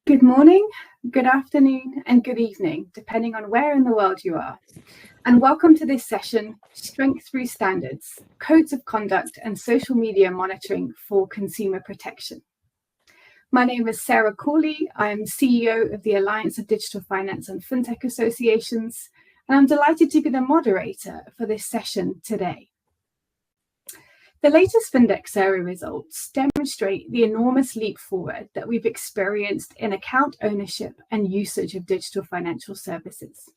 Good morning, good afternoon, and good evening, depending on where in the world you are. And welcome to this session, Strength Through Standards, Codes of Conduct and Social Media Monitoring for Consumer Protection. My name is Sarah Corley. I am CEO of the Alliance of Digital Finance and FinTech Associations, and I'm delighted to be the moderator for this session today. The latest Findex survey results demonstrate the enormous leap forward that we've experienced in account ownership and usage of digital financial services.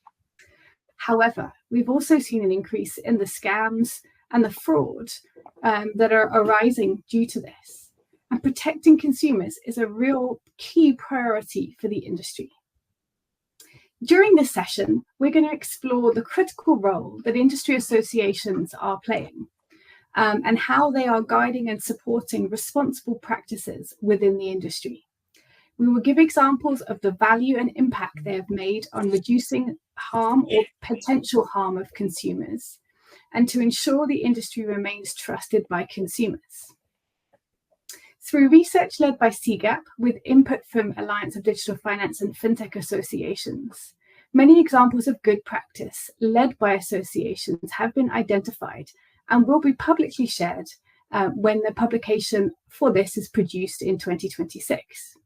However, we've also seen an increase in the scams and the fraud that are arising due to this. And protecting consumers is a real key priority for the industry. During this session, we're going to explore the critical role that industry associations are playing and how they are guiding and supporting responsible practices within the industry. We will give examples of the value and impact they have made on reducing harm or potential harm of consumers, and to ensure the industry remains trusted by consumers. Through research led by CGAP with input from Alliance of Digital Finance and FinTech Associations, many examples of good practice led by associations have been identified and will be publicly shared when the publication for this is produced in 2026.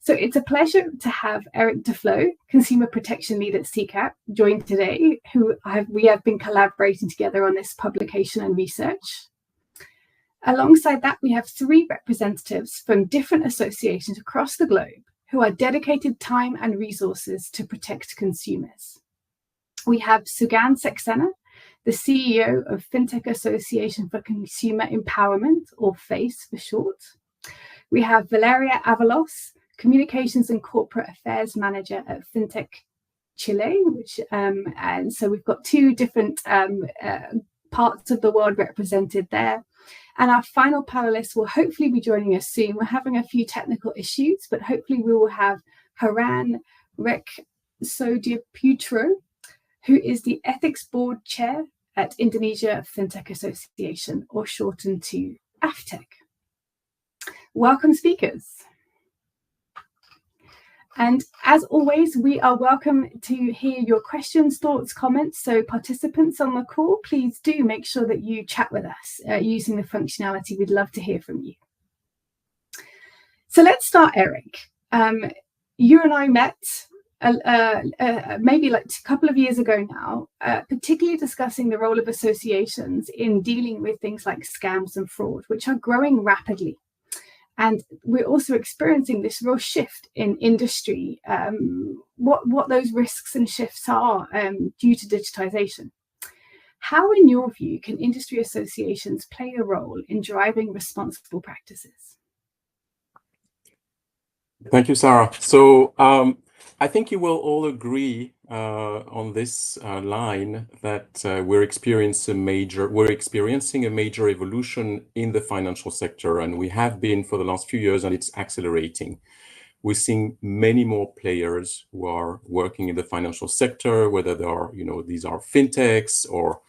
So it's a pleasure to have Eric Duflo, Consumer Protection Lead at CGAP, join today, we have been collaborating together on this publication and research. Alongside that, we have 3 representatives from different associations across the globe who are dedicated time and resources to protect consumers. We have Sugandh Saxena, the CEO of FinTech Association for Consumer Empowerment, or FACE for short. We have Valeria Avalos, Communications and Corporate Affairs Manager at FinTech Chile, and so we've got 2 different parts of the world represented there. And our final panelist will hopefully be joining us soon. We're having a few technical issues, but hopefully we will have Haran Reksodiaputro, who is the Ethics Board Chair at Indonesia FinTech Association, or shortened to AFTEC. Welcome, speakers. And as always, we are welcome to hear your questions, thoughts, comments. So participants on the call, please do make sure that you chat with us using the functionality. We'd love to hear from you. So let's start, Eric. You and I met maybe like a couple of years ago now, particularly discussing the role of associations in dealing with things like scams and fraud, which are growing rapidly. And we're also experiencing this real shift in industry, what those risks and shifts are due to digitization. How, in your view, can industry associations play a role in driving responsible practices? Thank you, Sarah. So I think you will all agree on this line that we're experiencing a major evolution in the financial sector, and we have been for the last few years, and it's accelerating. We're seeing many more players who are working in the financial sector, whether they are, these are fintechs or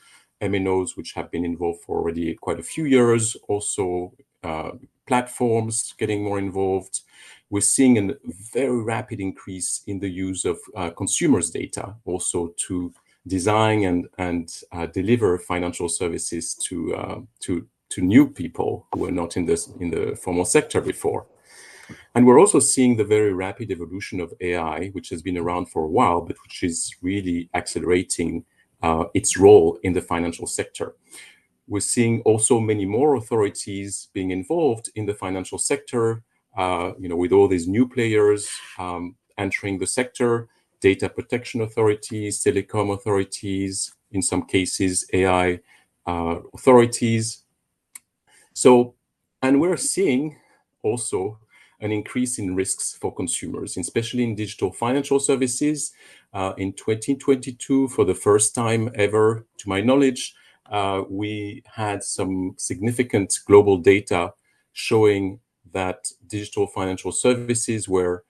MNOs, which have been involved for already quite a few years. Also, platforms getting more involved. We're seeing a very rapid increase in the use of consumers' data, also to design and deliver financial services to new people who were not in the formal sector before. And we're also seeing the very rapid evolution of AI, which has been around for a while, but which is really accelerating its role in the financial sector. We're seeing also many more authorities being involved in the financial sector, with all these new players entering the sector, data protection authorities, telecom authorities, in some cases, AI authorities. So, and we're seeing also an increase in risks for consumers, especially in digital financial services. In 2022, for the first time ever, to my knowledge, we had some significant global data showing that digital financial services were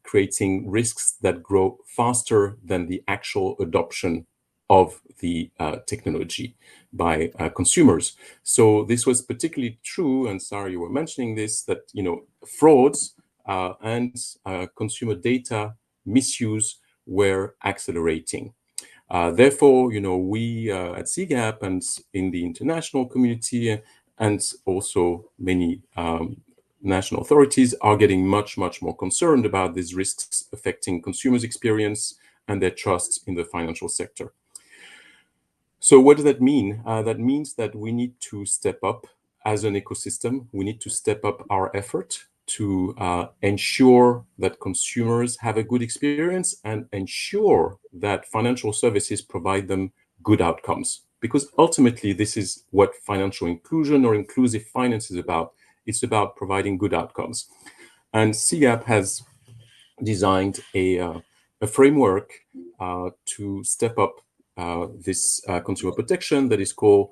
creating risks that grow faster than the actual adoption of the technology by consumers. So this was particularly true, and Sarah, you were mentioning this, that frauds and consumer data misuse were accelerating. Therefore, we at CGAP and in the international community and also many national authorities are getting much, much more concerned about these risks affecting consumers' experience and their trust in the financial sector. So what does that mean? That means that we need to step up as an ecosystem. We need to step up our effort to ensure that consumers have a good experience and ensure that financial services provide them good outcomes. Because ultimately, this is what financial inclusion or inclusive finance is about. It's about providing good outcomes. And CGAP has designed a framework to step up this consumer protection that is called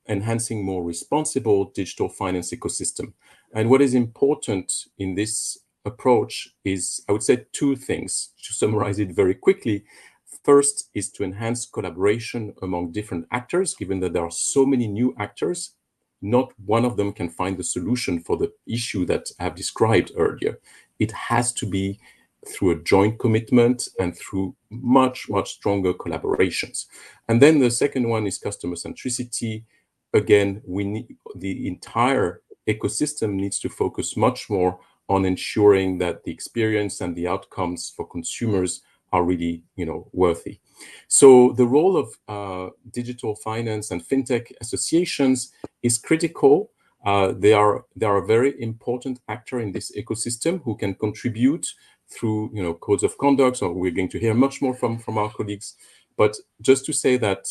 enhancing more responsible digital finance ecosystem. And what is important in this approach is, I would say, two things. To summarize it very quickly, first is to enhance collaboration among different actors, given that there are so many new actors. Not one of them can find the solution for the issue that I have described earlier. It has to be through a joint commitment and through much, much stronger collaborations. And then the second one is customer centricity. Again, we need the entire ecosystem needs to focus much more on ensuring that the experience and the outcomes for consumers are really, worthy. So the role of digital finance and fintech associations is critical. They are a very important actor in this ecosystem who can contribute through codes of conduct. So we're going to hear much more from our colleagues. But just to say that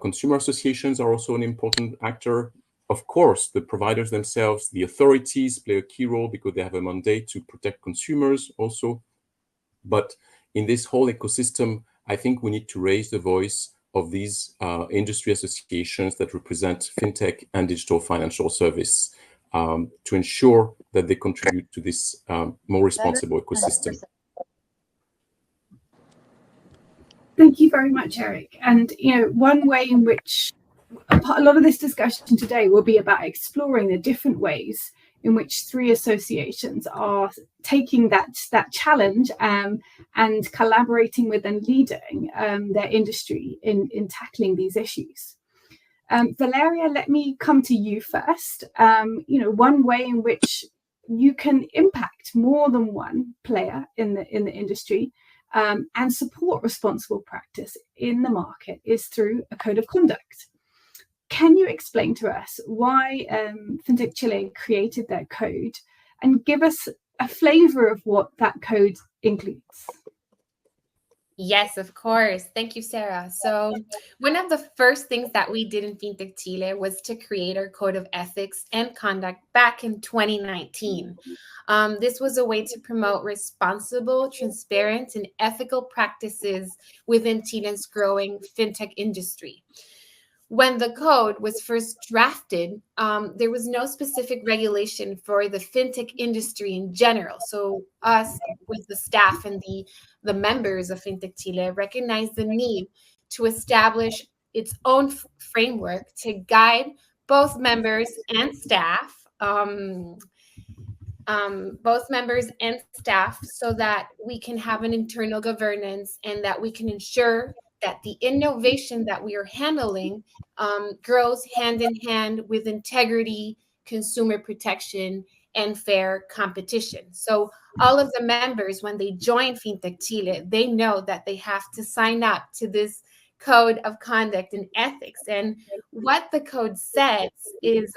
consumer associations are also an important actor. Of course, the providers themselves, the authorities play a key role because they have a mandate to protect consumers also. But in this whole ecosystem, I think we need to raise the voice of these industry associations that represent fintech and digital financial service to ensure that they contribute to this more responsible ecosystem. Thank you very much, Eric. And one way in which a lot of this discussion today will be about exploring the different ways in which three associations are taking that challenge and collaborating with and leading their industry in tackling these issues. Valeria, let me come to you first. One way in which you can impact more than one player in the industry and support responsible practice in the market is through a code of conduct. Can you explain to us why FinTech Chile created their code and give us a flavor of what that code includes? Yes, of course. Thank you, Sarah. So one of the first things that we did in FinTech Chile was to create our code of ethics and conduct back in 2019. This was a way to promote responsible, transparent, and ethical practices within Chile's growing FinTech industry. When the code was first drafted, there was no specific regulation for the fintech industry in general. So us, with the staff and the members of FinTech Chile, recognized the need to establish its own framework to guide both members and staff, so that we can have an internal governance and that we can ensure that the innovation that we are handling grows hand in hand with integrity, consumer protection, and fair competition. So all of the members, when they join FinTech Chile, they know that they have to sign up to this code of conduct and ethics. And what the code says is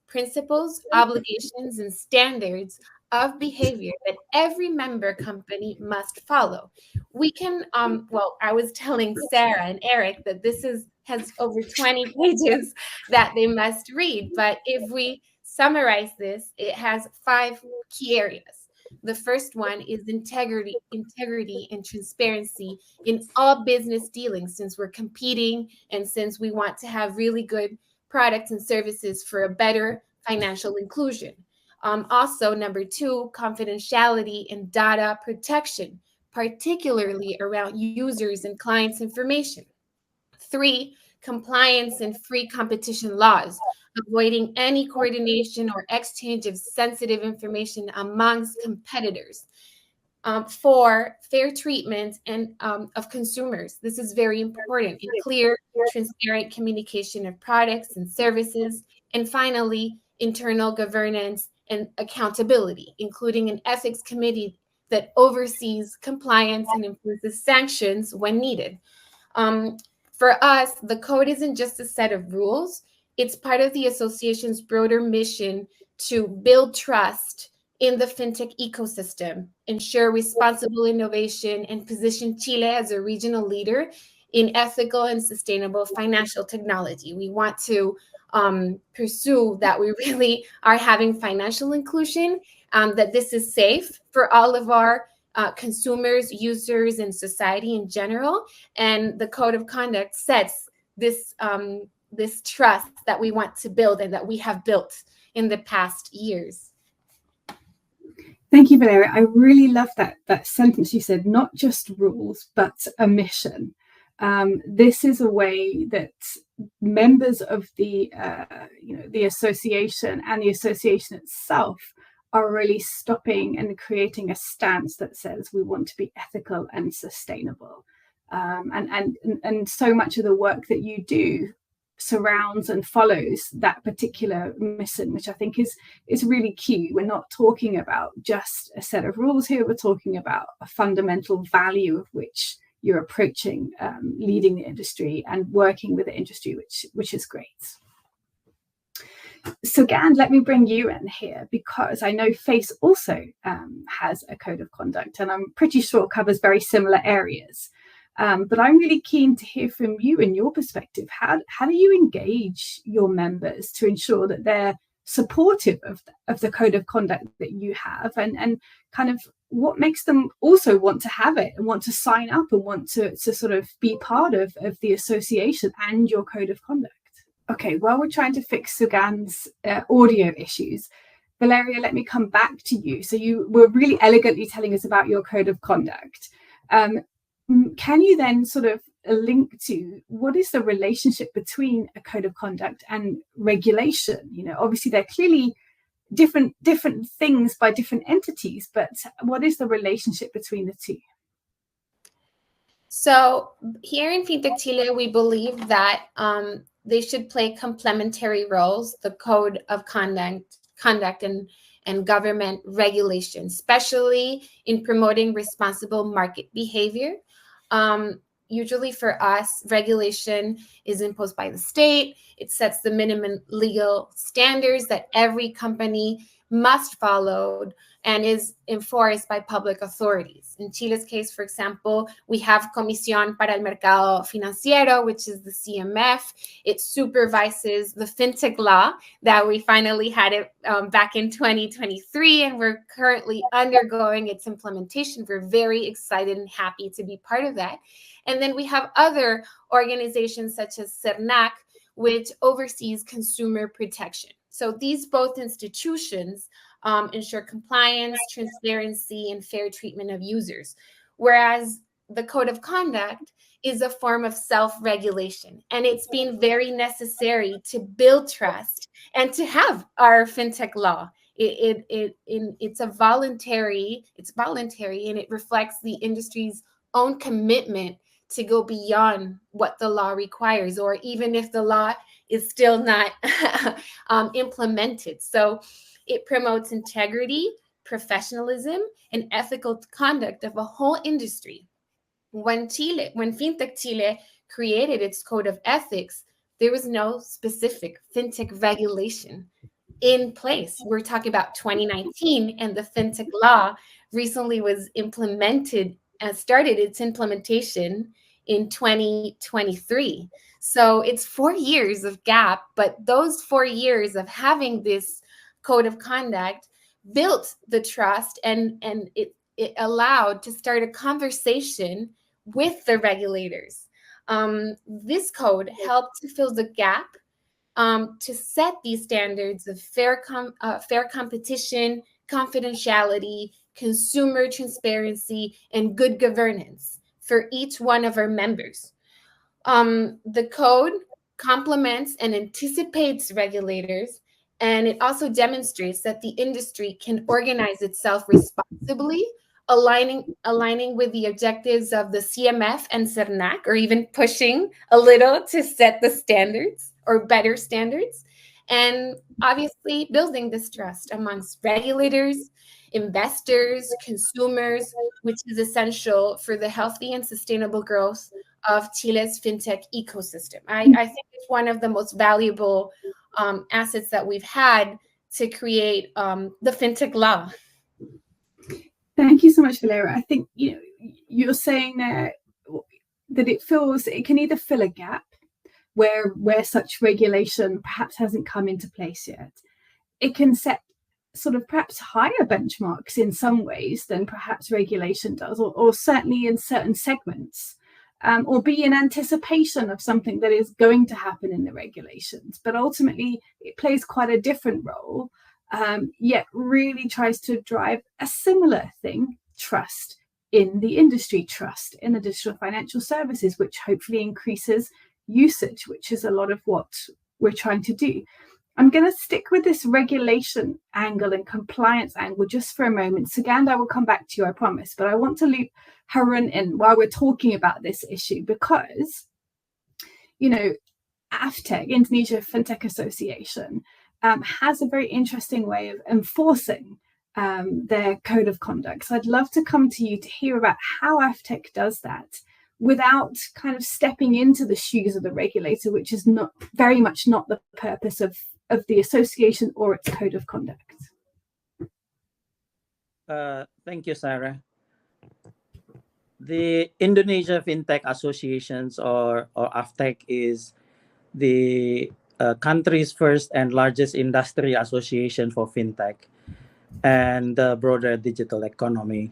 principles, obligations, and standards of behavior that every member company must follow. We can, I was telling Sarah and Eric that this has over 20 pages that they must read. But if we summarize this, it has 5 key areas. The first one is integrity and transparency in all business dealings, since we're competing and since we want to have really good products and services for a better financial inclusion. Also, number 2, confidentiality and data protection, particularly around users and clients' information. 3, compliance and free competition laws, avoiding any coordination or exchange of sensitive information amongst competitors. 4, fair treatment and of consumers. This is very important. And clear, transparent communication of products and services. And finally, internal governance and accountability, including an ethics committee that oversees compliance and imposes sanctions when needed. For us, the code isn't just a set of rules. It's part of the association's broader mission to build trust in the fintech ecosystem, ensure responsible innovation, and position Chile as a regional leader in ethical and sustainable financial technology. We want to pursue that we really are having financial inclusion, that this is safe for all of our consumers, users, and society in general. And the code of conduct sets this this trust that we want to build and that we have built in the past years. Thank you, Valeria. I really love that sentence you said, not just rules, but a mission. This is a way that members of the association and the association itself are really stopping and creating a stance that says we want to be ethical and sustainable. And so much of the work that you do surrounds and follows that particular mission, which I think is really key. We're not talking about just a set of rules here. We're talking about a fundamental value of which you're approaching leading the industry and working with the industry, which is great. So Gand, let me bring you in here, because I know FACE also has a code of conduct, and I'm pretty sure it covers very similar areas. But I'm really keen to hear from you and your perspective. How do you engage your members to ensure that they're supportive of the code of conduct that you have, and kind of what makes them also want to have it and want to sign up and want to sort of be part of the association and your code of conduct? Okay, while we're trying to fix Sugand's audio issues, Valeria, let me come back to you. So you were really elegantly telling us about your code of conduct. Can you then sort of link to what is the relationship between a code of conduct and regulation? You know, obviously they're clearly different things by different entities, but what is the relationship between the two? So here in FinTech Chile, we believe that they should play complementary roles, the code of conduct and government regulation, especially in promoting responsible market behavior. Usually for us, regulation is imposed by the state. It sets the minimum legal standards that every company must follow and is enforced by public authorities. In Chile's case, for example, we have Comisión para el Mercado Financiero, which is the CMF. It supervises the fintech law that we finally had it back in 2023, and we're currently undergoing its implementation. We're very excited and happy to be part of that. And then we have other organizations such as CERNAC, which oversees consumer protection. So these both institutions ensure compliance, transparency, and fair treatment of users, whereas the code of conduct is a form of self-regulation, and it's been very necessary to build trust and to have our fintech law. It's voluntary, and it reflects the industry's own commitment to go beyond what the law requires, or even if the law is still not implemented. So it promotes integrity, professionalism, and ethical conduct of a whole industry. When FinTech Chile created its code of ethics, there was no specific fintech regulation in place. We're talking about 2019, and the fintech law recently was implemented and started its implementation in 2023. So it's 4 years of gap, but those 4 years of having this code of conduct built the trust, and it allowed to start a conversation with the regulators. This code helped to fill the gap, to set these standards of fair competition, confidentiality, consumer transparency, and good governance for each one of our members. The code complements and anticipates regulators, and it also demonstrates that the industry can organize itself responsibly, aligning with the objectives of the CMF and CERNAC, or even pushing a little to set the standards or better standards, and obviously building this trust amongst regulators, investors, consumers, which is essential for the healthy and sustainable growth of Chile's fintech ecosystem. I think it's one of the most valuable assets that we've had to create the fintech law. Thank you so much, Valeria. I think you're saying that it feels it can either fill a gap where such regulation perhaps hasn't come into place yet. It can set sort of perhaps higher benchmarks in some ways than perhaps regulation does, or certainly in certain segments. Or be in anticipation of something that is going to happen in the regulations. But ultimately, it plays quite a different role, yet really tries to drive a similar thing, trust in the industry, trust in the digital financial services, which hopefully increases usage, which is a lot of what we're trying to do. I'm going to stick with this regulation angle and compliance angle just for a moment. Sugandha, I will come back to you, I promise. But I want to loop Harun in while we're talking about this issue because, AFTEC, Indonesia Fintech Association, has a very interesting way of enforcing their code of conduct. So I'd love to come to you to hear about how AFTEC does that without kind of stepping into the shoes of the regulator, which is not very much not the purpose of the association or its code of conduct. Thank you, Sarah. The Indonesia Fintech Associations, or AFTEC, is the country's first and largest industry association for fintech and the broader digital economy.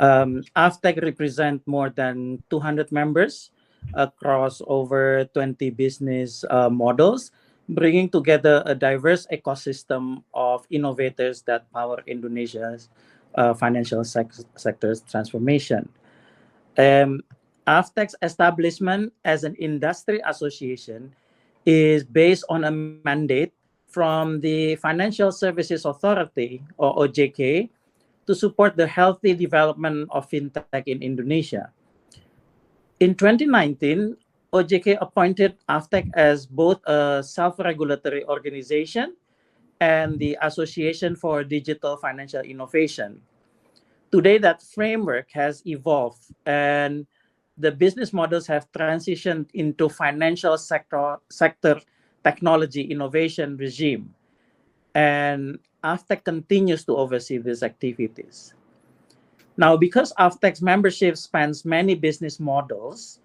AFTEC represents more than 200 members across over 20 business models, bringing together a diverse ecosystem of innovators that power Indonesia's financial sector's transformation. AFTEC's establishment as an industry association is based on a mandate from the Financial Services Authority, or OJK, to support the healthy development of fintech in Indonesia. In 2019, OJK appointed AFTEC as both a self-regulatory organization and the Association for Digital Financial Innovation. Today, that framework has evolved and the business models have transitioned into financial sector technology innovation regime. And AFTEC continues to oversee these activities. Now, because AFTEC's membership spans many business models,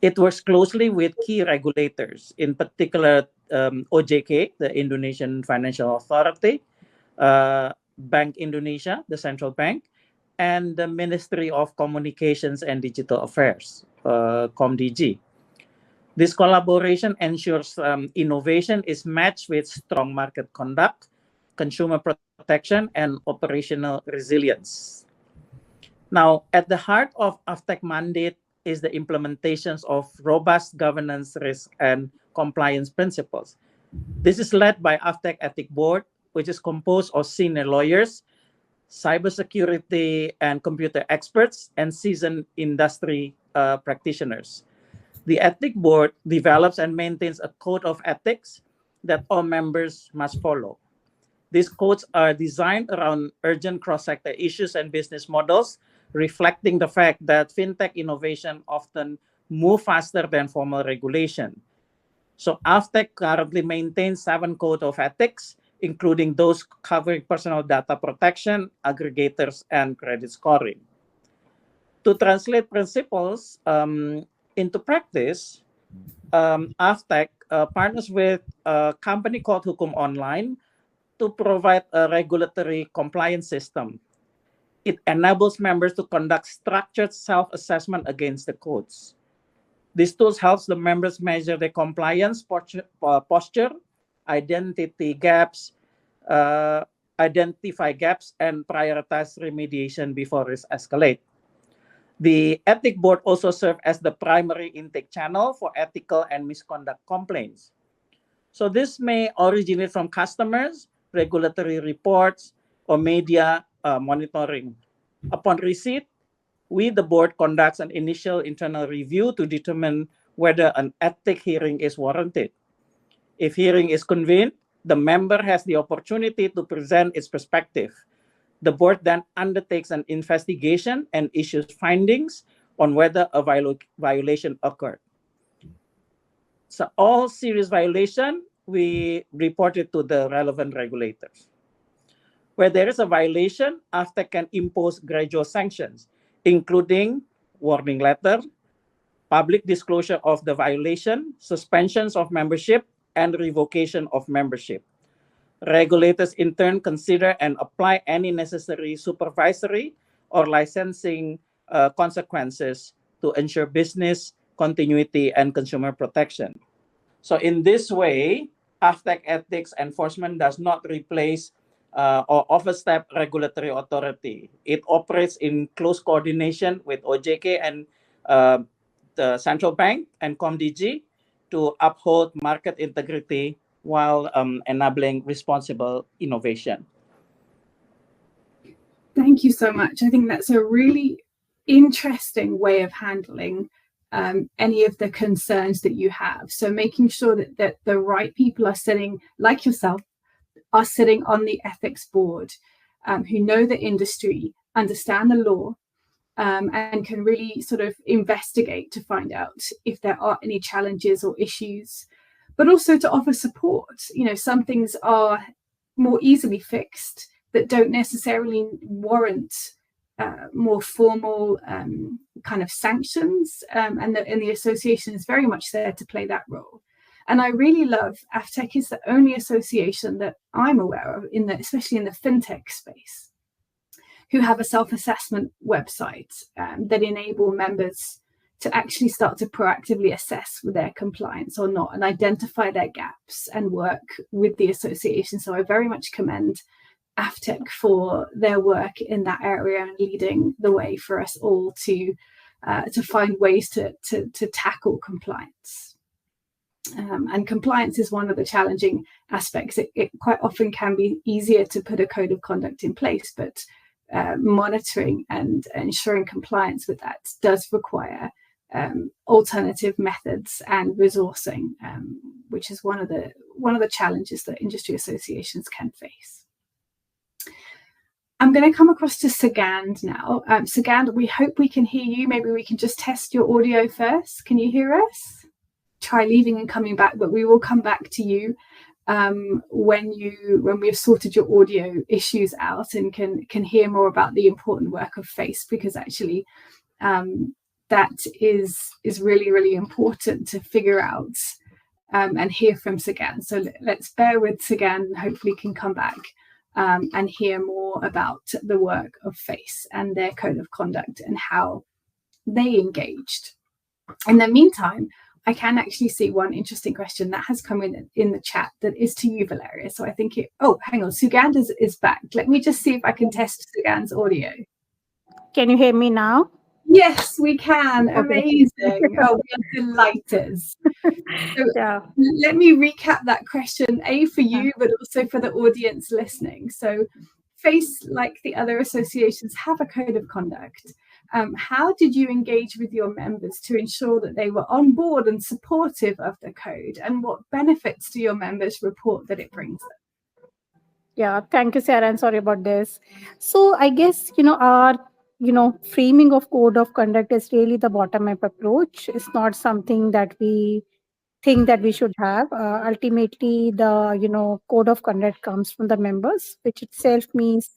it works closely with key regulators, in particular OJK, the Indonesian Financial Authority, Bank Indonesia, the central bank, and the Ministry of Communications and Digital Affairs, COMDIG. This collaboration ensures innovation is matched with strong market conduct, consumer protection, and operational resilience. Now, at the heart of AFTEC mandate is the implementations of robust governance, risk, and compliance principles. This is led by AFTEC Ethic Board, which is composed of senior lawyers, cybersecurity and computer experts, and seasoned industry practitioners. The Ethic Board develops and maintains a code of ethics that all members must follow. These codes are designed around urgent cross-sector issues and business models, reflecting the fact that fintech innovation often move faster than formal regulation. So AFTEC currently maintains 7 codes of ethics, including those covering personal data protection, aggregators, and credit scoring. To translate principles into practice, AFTEC partners with a company called Hukum Online to provide a regulatory compliance system. It enables members to conduct structured self-assessment against the codes. This tool helps the members measure their compliance posture, identify gaps, and prioritize remediation before risks escalate. The ethic board also serves as the primary intake channel for ethical and misconduct complaints. So this may originate from customers, regulatory reports, or media monitoring. Upon receipt, we, the board, conducts an initial internal review to determine whether an ethic hearing is warranted. If hearing is convened, the member has the opportunity to present its perspective. The board then undertakes an investigation and issues findings on whether a violation occurred. So all serious violation, we report it to the relevant regulators. Where there is a violation, AFTEC can impose gradual sanctions, including warning letter, public disclosure of the violation, suspensions of membership, and revocation of membership. Regulators in turn consider and apply any necessary supervisory or licensing consequences to ensure business continuity and consumer protection. So in this way, AFTEC ethics enforcement does not replace or overstep regulatory authority. It operates in close coordination with OJK and the central bank and COMDG to uphold market integrity while enabling responsible innovation. Thank you so much. I think that's a really interesting way of handling any of the concerns that you have. So making sure that the right people are sitting, like yourself, are sitting on the ethics board, who know the industry, understand the law, and can really sort of investigate to find out if there are any challenges or issues, but also to offer support. You know, some things are more easily fixed that don't necessarily warrant more formal kind of sanctions, and the association is very much there to play that role. And I really love AFTEC is the only association that I'm aware of, especially in the fintech space, who have a self-assessment website that enable members to actually start to proactively assess with their compliance or not, and identify their gaps and work with the association. So I very much commend AFTEC for their work in that area and leading the way for us all to find ways to tackle compliance. And compliance is one of the challenging aspects. It quite often can be easier to put a code of conduct in place, but monitoring and ensuring compliance with that does require alternative methods and resourcing, which is one of the challenges that industry associations can face. I'm going to come across to Sugand now. Sugand, we hope we can hear you. Maybe we can just test your audio first. Can you hear us? Try leaving and coming back, but we will come back to you when we've sorted your audio issues out and can hear more about the important work of FACE, because actually that is really, really important to figure out and hear from Sugand. So let's bear with Sugand and hopefully can come back and hear more about the work of FACE and their code of conduct and how they engaged. In the meantime, I can actually see one interesting question that has come in the chat that is to you, Valeria. So I think hang on, Sugand is back. Let me just see if I can test Sugand's audio. Can you hear me now? Yes, we can. Okay. Amazing. Oh, we are delighted. So Yeah. let me recap that question, for you, but also for the audience listening. So FACE, like the other associations, have a code of conduct. How did you engage with your members to ensure that they were on board and supportive of the code? And what benefits do your members report that it brings them? Yeah, thank you, Sarah, and sorry about this. So I guess, our, framing of code of conduct is really the bottom-up approach. It's not something that we think that we should have. Ultimately, the, code of conduct comes from the members, which itself means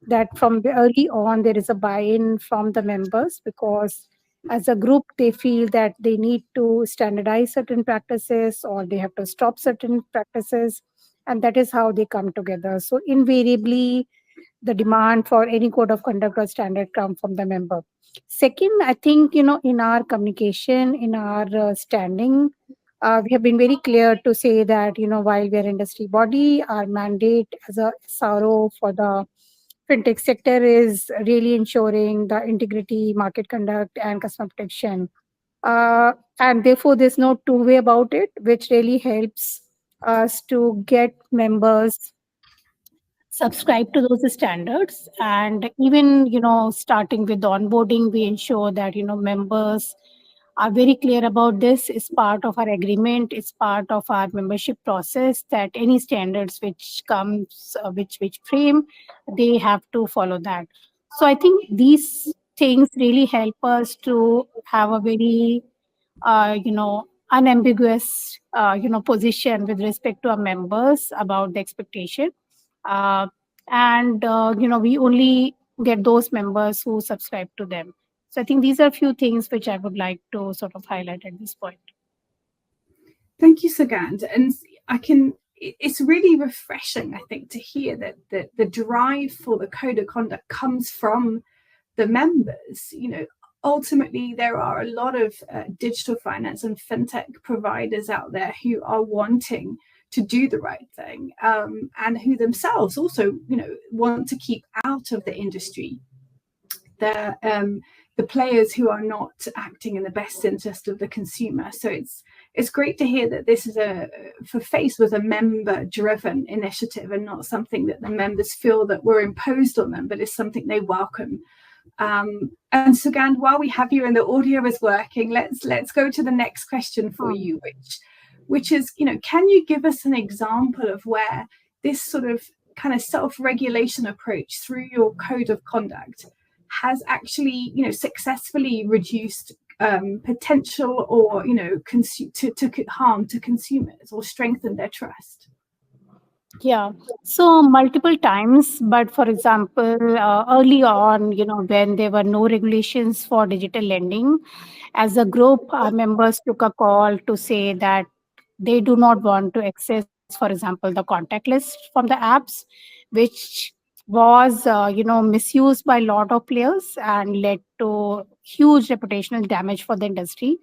that from the early on, there is a buy-in from the members, because as a group, they feel that they need to standardize certain practices or they have to stop certain practices. And that is how they come together. So invariably, the demand for any code of conduct or standard come from the member. Second, I think, in our communication, in our standing, we have been very clear to say that, while we are industry body, our mandate as a SRO for the fintech sector is really ensuring the integrity, market conduct, and customer protection. And therefore, there's no two-way about it, which really helps us to get members subscribe to those standards. And even, starting with onboarding, we ensure that, members are very clear about this. Is part of our agreement, it's part of our membership process, that any standards which comes, which frame, they have to follow that. So I think these things really help us to have a very unambiguous position with respect to our members about the expectation. uh, and we only get those members who subscribe to them. So I think these are a few things which I would like to sort of highlight at this point. Thank you, Sugandh. And it's really refreshing, I think, to hear that the drive for the code of conduct comes from the members. Ultimately, there are a lot of digital finance and fintech providers out there who are wanting to do the right thing, and who themselves also, want to keep out of the industry the players who are not acting in the best interest of the consumer. So it's great to hear that this is for FACE was a member-driven initiative and not something that the members feel that were imposed on them, but is something they welcome. And Sugandh, while we have you and the audio is working, let's go to the next question for you, which is, can you give us an example of where this sort of kind of self-regulation approach through your code of conduct has actually, successfully reduced potential or, to harm to consumers or strengthened their trust? Yeah, so multiple times, but for example, early on, when there were no regulations for digital lending, as a group, our members took a call to say that they do not want to access, for example, the contact list from the apps, which was, misused by a lot of players and led to huge reputational damage for the industry.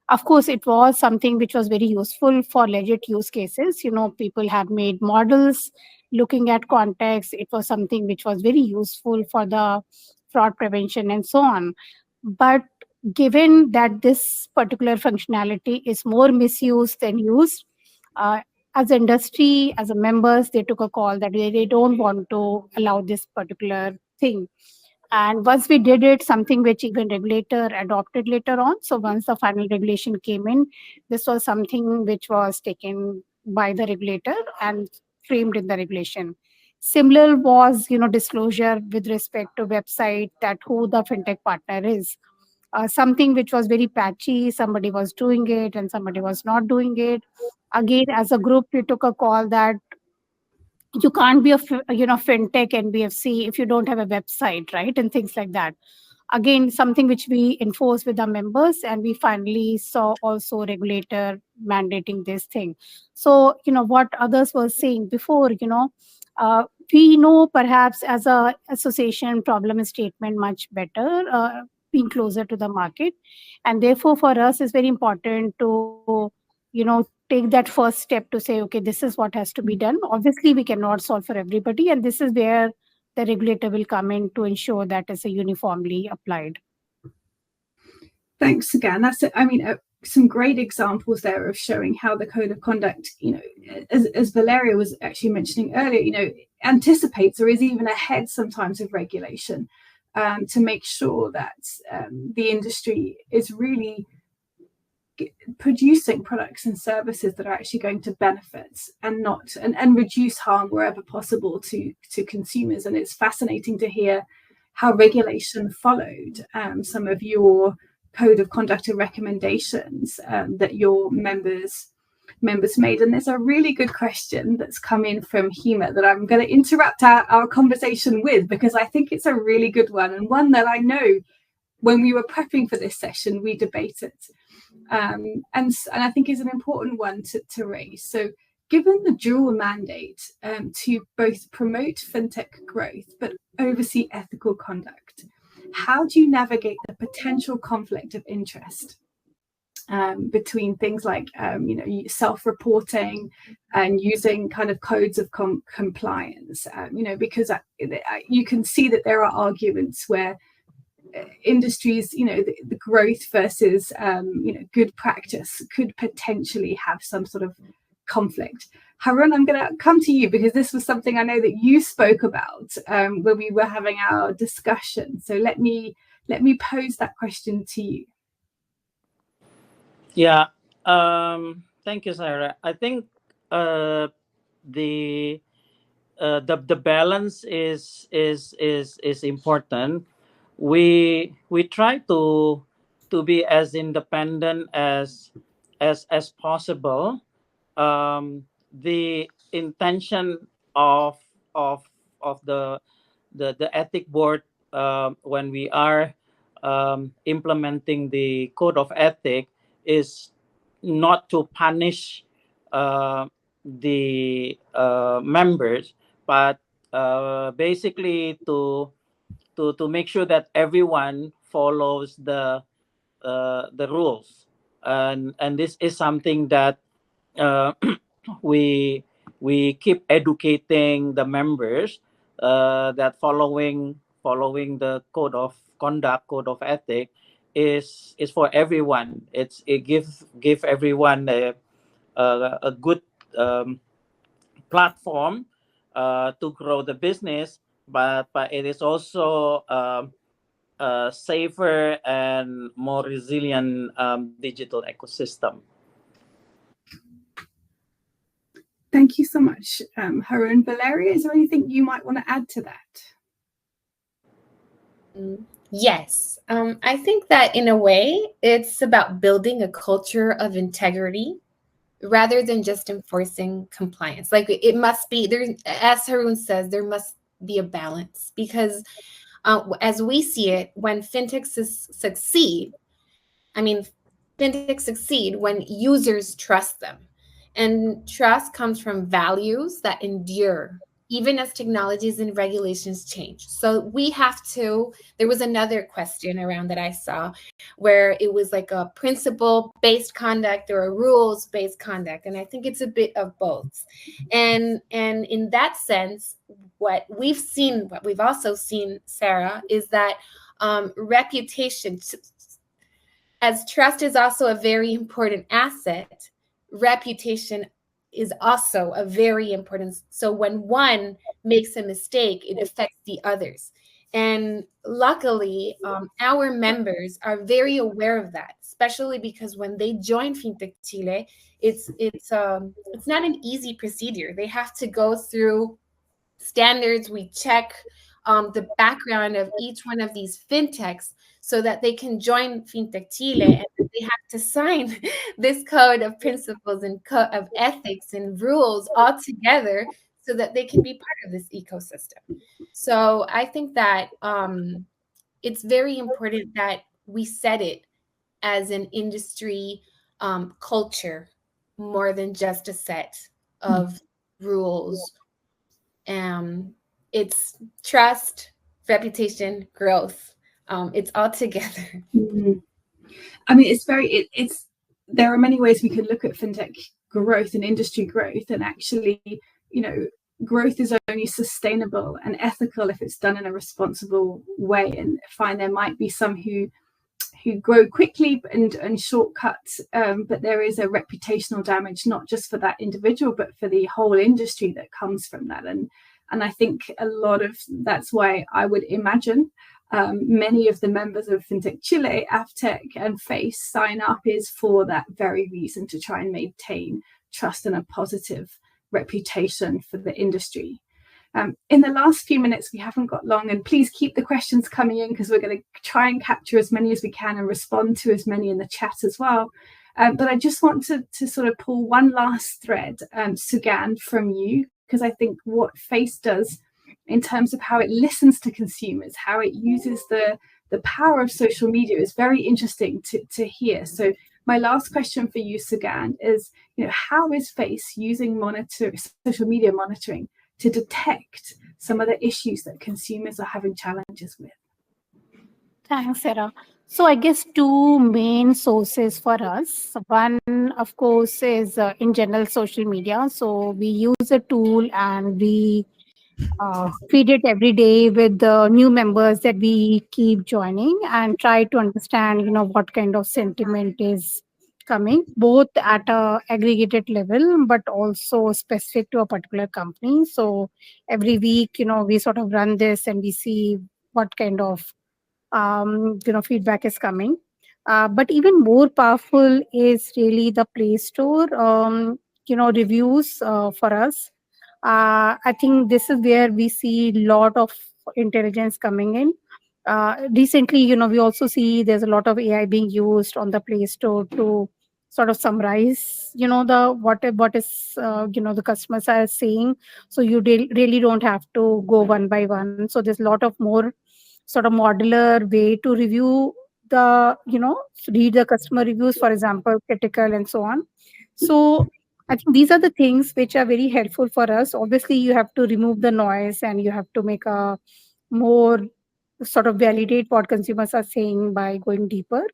Of course, it was something which was very useful for legit use cases. People have made models looking at context. It was something which was very useful for the fraud prevention and so on. But given that this particular functionality is more misused than used, as an industry, as a members, they took a call that they don't want to allow this particular thing. And once we did it, something which even regulator adopted later on. So once the final regulation came in, this was something which was taken by the regulator and framed in the regulation. Similar was, disclosure with respect to website, that who the fintech partner is. Something which was very patchy, somebody was doing it and somebody was not doing it. Again, as a group, we took a call that you can't be a fintech NBFC if you don't have a website, right? And things like that. Again, something which we enforce with our members, and we finally saw also regulator mandating this thing. So, what others were saying before, we know perhaps as a association problem statement much better, being closer to the market. And therefore, for us, it's very important to, take that first step to say, okay, this is what has to be done. Obviously, we cannot solve for everybody. And this is where the regulator will come in to ensure that it's uniformly applied. Thanks again. That's some great examples there of showing how the code of conduct, as Valeria was actually mentioning earlier, anticipates or is even ahead sometimes of regulation, to make sure that the industry is really producing products and services that are actually going to benefit and reduce harm wherever possible to consumers. And it's fascinating to hear how regulation followed some of your code of conduct and recommendations that your members made. And there's a really good question that's come in from Hema that I'm going to interrupt our conversation with, because I think it's a really good one, and one that I know when we were prepping for this session we debated, and I think is an important one to raise. So given the dual mandate to both promote fintech growth but oversee ethical conduct, how do you navigate the potential conflict of interest between things like self-reporting and using kind of codes of compliance, because you can see that there are arguments where industries, the growth versus good practice could potentially have some sort of conflict. Harun, I'm going to come to you because this was something I know that you spoke about when we were having our discussion. So let me pose that question to you. Yeah, thank you, Sarah. I think the balance is important. We try to be as independent as possible. The intention of the ethic board, when we are implementing the code of ethic, is not to punish the members, but basically to make sure that everyone follows the rules, and this is something that we keep educating the members, that following the code of conduct, code of ethic is for everyone. It give everyone a good platform to grow the business, but it is also a safer and more resilient digital ecosystem. Thank you so much, Harun. Valeria, is there anything you might want to add to that? Yes, I think that in a way, it's about building a culture of integrity rather than just enforcing compliance. Like, it must be there, as Harun says, there must be a balance, because as we see it, when fintechs succeed when users trust them. And trust comes from values that endure, even as technologies and regulations change. So we have to, there was another question around that I saw where it was like a principle-based conduct or a rules-based conduct. And I think it's a bit of both. And in that sense, what we've also seen, Sarah, is that reputation, as trust is also a very important asset, reputation is also a very important. So when one makes a mistake, it affects the others. And luckily, our members are very aware of that, especially because when they join Fintech Chile, it's not an easy procedure. They have to go through standards. We check the background of each one of these fintechs so that they can join Fintech Chile, and they have to sign this code of principles and code of ethics and rules all together so that they can be part of this ecosystem. So I think that it's very important that we set it as an industry culture more than just a set of rules. It's trust, reputation, growth. It's all together. I mean, there are many ways we could look at fintech growth and industry growth, and actually, growth is only sustainable and ethical if it's done in a responsible way. And fine, there might be some who grow quickly and shortcuts, but there is a reputational damage, not just for that individual, but for the whole industry that comes from that. And I think a lot of that's why I would imagine many of the members of Fintech Chile, AFTEC, and FACE sign up is for that very reason, to try and maintain trust and a positive reputation for the industry. In the last few minutes, we haven't got long, and please keep the questions coming in because we're going to try and capture as many as we can and respond to as many in the chat as well. But I just want to sort of pull one last thread, Sugan, from you, because I think what FACE does in terms of how it listens to consumers, how it uses the power of social media is very interesting to hear. So my last question for you, Sugan, is how is FACE using social media monitoring to detect some of the issues that consumers are having challenges with? Thanks, Sarah. So I guess two main sources for us. One, of course, is in general social media. So we use a tool and we feed it every day with the new members that we keep joining and try to understand, what kind of sentiment is coming, both at a aggregated level, but also specific to a particular company. So every week, we sort of run this and we see what kind of feedback is coming. But even more powerful is really the Play Store, reviews for us. I think this is where we see a lot of intelligence coming in. Recently, we also see there's a lot of AI being used on the Play Store to sort of summarize, the what is the customers are saying. So you really don't have to go one by one. So there's a lot of more sort of modular way to review the read the customer reviews, for example, critical and so on. So I think these are the things which are very helpful for us. Obviously you have to remove the noise and you have to make a more sort of validate what consumers are saying by going deeper,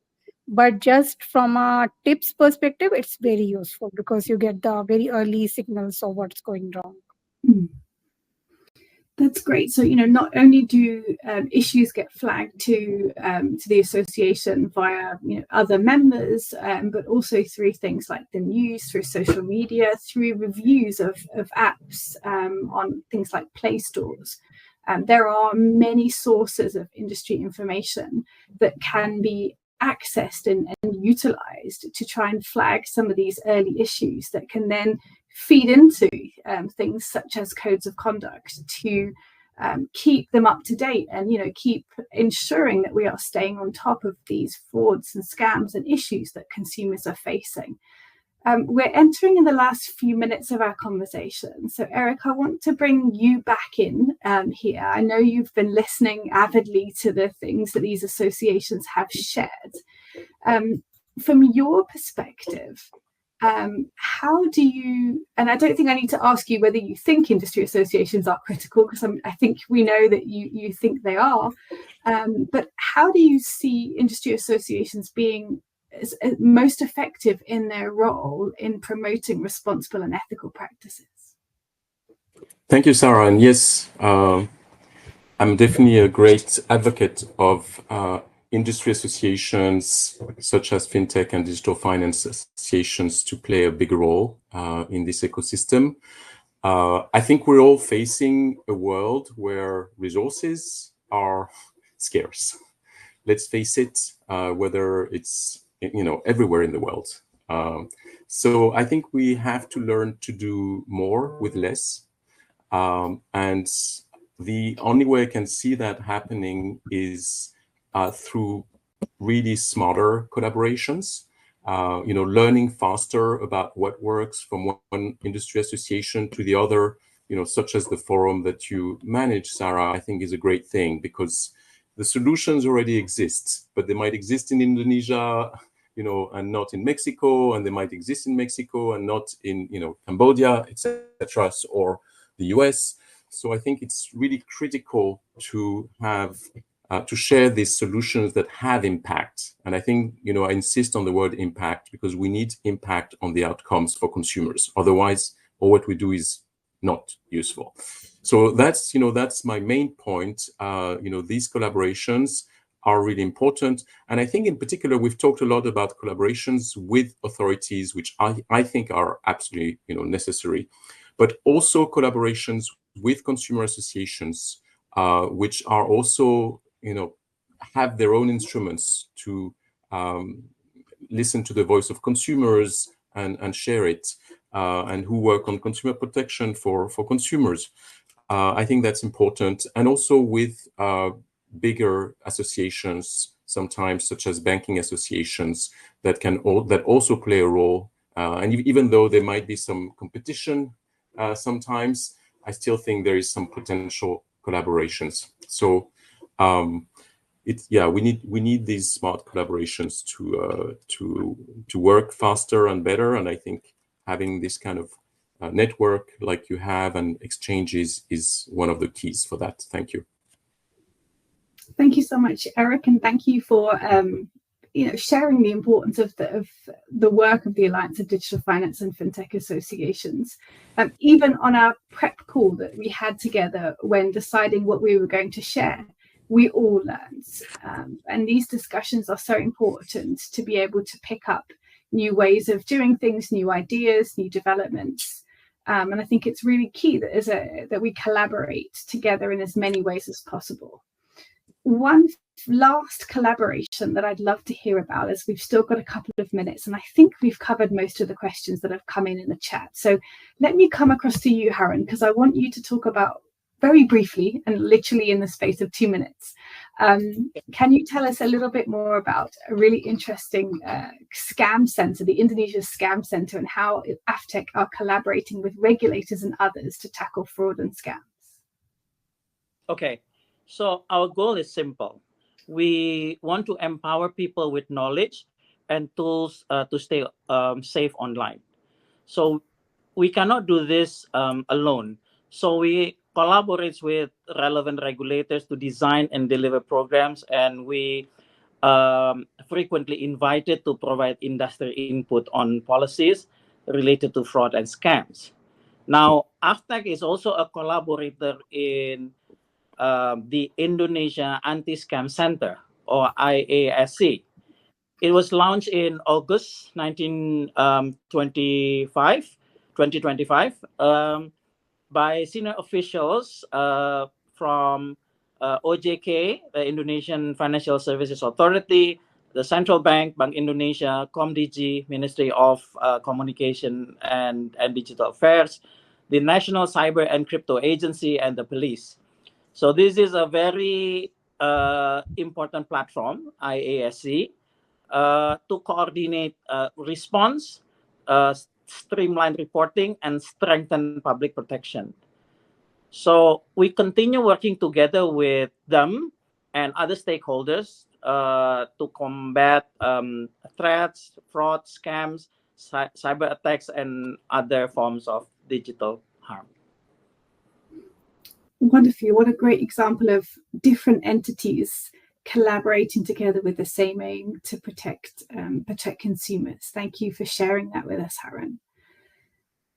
but just from a tips perspective it's very useful because you get the very early signals of what's going wrong. That's great. So, not only do issues get flagged to the association via other members, but also through things like the news, through social media, through reviews of apps on things like Play Stores. There are many sources of industry information that can be accessed and utilized to try and flag some of these early issues that can then feed into things such as codes of conduct to keep them up to date and keep ensuring that we are staying on top of these frauds and scams and issues that consumers are facing. We're entering in the last few minutes of our conversation. So, Eric, I want to bring you back in here. I know you've been listening avidly to the things that these associations have shared. From your perspective, how do you, and I don't think I need to ask you whether you think industry associations are critical, because I think we know that you think they are, but how do you see industry associations being most effective in their role in promoting responsible and ethical practices? Thank you, Sarah. And yes, I'm definitely a great advocate of industry associations such as fintech and digital finance associations to play a big role in this ecosystem. I think we're all facing a world where resources are scarce. Let's face it, whether it's everywhere in the world. So I think we have to learn to do more with less. And the only way I can see that happening is through really smarter collaborations, learning faster about what works from one industry association to the other, such as the forum that you manage, Sarah, I think is a great thing because the solutions already exist, but they might exist in Indonesia, and not in Mexico, and they might exist in Mexico and not in, Cambodia, etc., or the US. So I think it's really critical to have to share these solutions that have impact. And I think, I insist on the word impact because we need impact on the outcomes for consumers. Otherwise, all what we do is not useful. So that's my main point. These collaborations are really important. And I think in particular, we've talked a lot about collaborations with authorities, which I think are absolutely, necessary, but also collaborations with consumer associations, which are also, have their own instruments to listen to the voice of consumers and share it, and who work on consumer protection for consumers. I think that's important. And also with bigger associations, sometimes such as banking associations that also play a role. And even though there might be some competition sometimes, I still think there is some potential collaborations. So we need these smart collaborations to work faster and better. And I think having this kind of network like you have and exchanges is one of the keys for that. Thank you. Thank you so much, Eric, and thank you for sharing the importance of the work of the Alliance of Digital Finance and FinTech Associations. Even on our prep call that we had together when deciding what we were going to share, we all learned. And these discussions are so important to be able to pick up new ways of doing things, new ideas, new developments. And I think it's really key that we collaborate together in as many ways as possible. One last collaboration that I'd love to hear about, as we've still got a couple of minutes, and I think we've covered most of the questions that have come in the chat. So let me come across to you, Harun, because I want you to talk about, very briefly and literally in the space of 2 minutes, can you tell us a little bit more about a really interesting scam center, the Indonesia Scam Center, and how AFTEC are collaborating with regulators and others to tackle fraud and scams? Okay. So our goal is simple. We want to empower people with knowledge and tools to stay safe online. So we cannot do this alone. So we collaborate with relevant regulators to design and deliver programs, and we frequently invited to provide industry input on policies related to fraud and scams. Now, AFTEC is also a collaborator in the Indonesia Anti-Scam Center, or IASC. It was launched in August 2025, by senior officials from OJK, the Indonesian Financial Services Authority, the Central Bank, Bank Indonesia, Komdigi, Ministry of Communication and Digital Affairs, the National Cyber and Crypto Agency, and the police. So this is a very important platform, IASC, to coordinate response, streamline reporting, and strengthen public protection. So we continue working together with them and other stakeholders to combat threats, fraud, scams, cyber attacks, and other forms of digital harm. Wonderful. What a great example of different entities collaborating together with the same aim to protect consumers. Thank you for sharing that with us, Harun.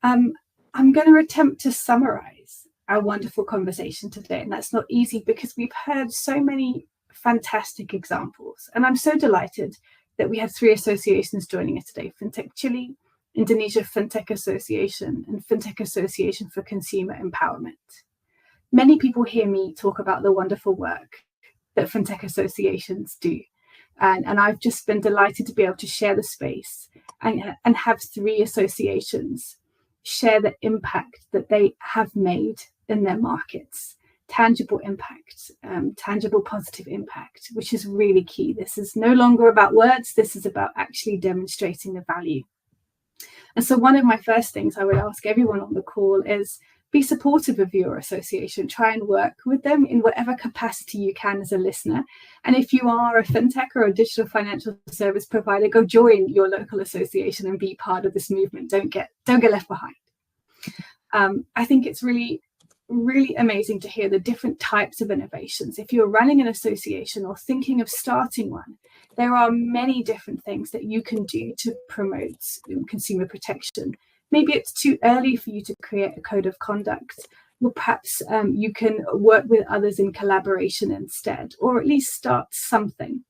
I'm going to attempt to summarize our wonderful conversation today, and that's not easy because we've heard so many fantastic examples, and I'm so delighted that we have 3 associations joining us today: FinTech Chile, Indonesia FinTech Association, and FinTech Association for Consumer Empowerment. Many people hear me talk about the wonderful work that FinTech associations do. And I've just been delighted to be able to share the space and have 3 associations share the impact that they have made in their markets. Tangible impact, tangible positive impact, which is really key. This is no longer about words, this is about actually demonstrating the value. And so one of my first things I would ask everyone on the call is, be supportive of your association. Try and work with them in whatever capacity you can as a listener. And if you are a fintech or a digital financial service provider, go join your local association and be part of this movement. Don't get left behind. I think it's really, really amazing to hear the different types of innovations. If you're running an association or thinking of starting one, there are many different things that you can do to promote consumer protection. Maybe it's too early for you to create a code of conduct, or perhaps you can work with others in collaboration instead, or at least start something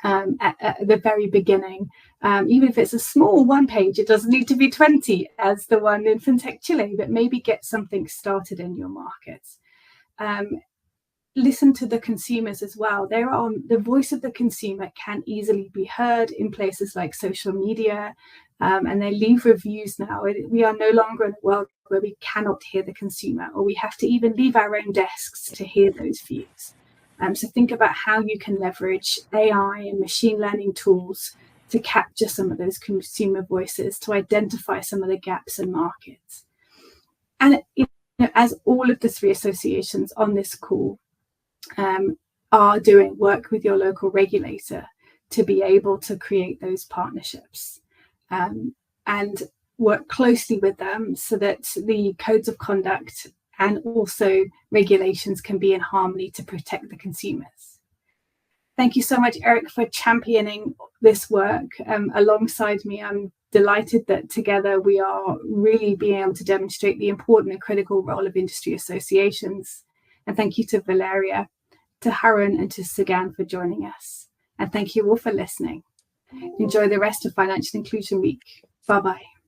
at the very beginning. Even if it's a small 1 page, it doesn't need to be 20 as the one in FinTech Chile, but maybe get something started in your market. Listen to the consumers as well. The voice of the consumer can easily be heard in places like social media, and they leave reviews now. We are no longer in a world where we cannot hear the consumer, or we have to even leave our own desks to hear those views. So think about how you can leverage AI and machine learning tools to capture some of those consumer voices, to identify some of the gaps in markets. And as all of the 3 associations on this call are doing, work with your local regulator to be able to create those partnerships, and work closely with them so that the codes of conduct and also regulations can be in harmony to protect the consumers. Thank you so much, Eric, for championing this work alongside me. I'm delighted that together we are really being able to demonstrate the important and critical role of industry associations. And thank you to Valeria, to Harun, and to Sagan for joining us. And thank you all for listening. Enjoy the rest of Financial Inclusion Week. Bye-bye.